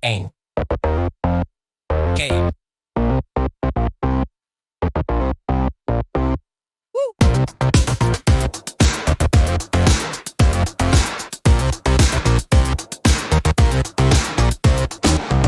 ain't game.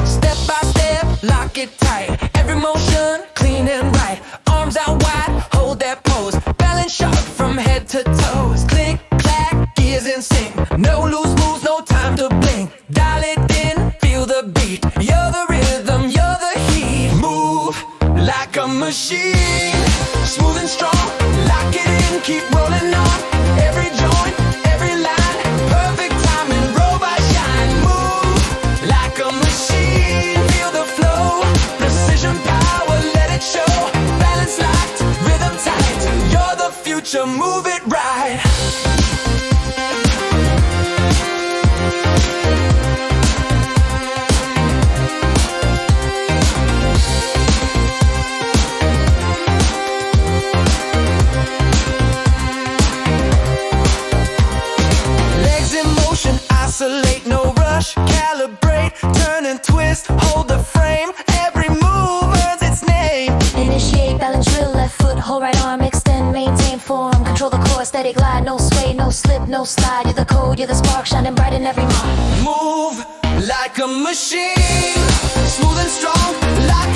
Step by step, lock it tight. Every motion, clean and right. Arms out wide, hold that pose. Balance sharp from head to toes. Click, clack, gears in sync. No loose moves, no time to blink. Dial it in, feel the beat. You're the rhythm, you're the heat. Move like a machine. Smooth and strong, lock it in, keep rolling on. Every joint, every line. Perfect timing, robot shine. Move like a machine. Feel the flow, precision power, let it show. Balance locked, rhythm tight. You're the future, move it right. Legs in motion, isolate, no rush. Calibrate, turn and twist, hold the frame. Every move earns its name. Initiate, balance, drill, left foot, hold right arm, extend, maintain form. Control the core, steady glide, no sway, no slip, no slide. You're the code, you're the spark, shining bright in every mark. Move like a machine. Smooth and strong, like